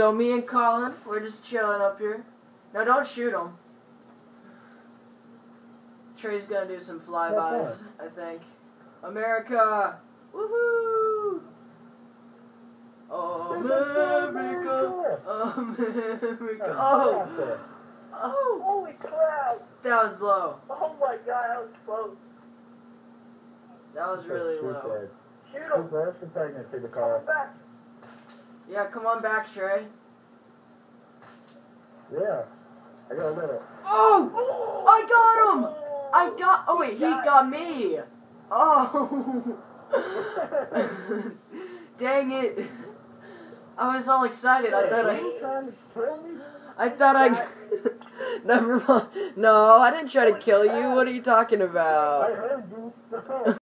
So me and Colin, we're just chilling up here. No, don't shoot him. Trey's gonna do some flybys, I think. America! Woohoo! America! America! Oh! Oh! Holy crap! That was low. Oh my god, that was close. That was really low. Shoot him! Come back! Yeah, come on back, Trey. Yeah. I got a minute. Oh! I got him! Oh wait, he got me! Oh! Dang it! I was all excited. I thought I never mind. No, I didn't try to kill you. What are you talking about? I heard you.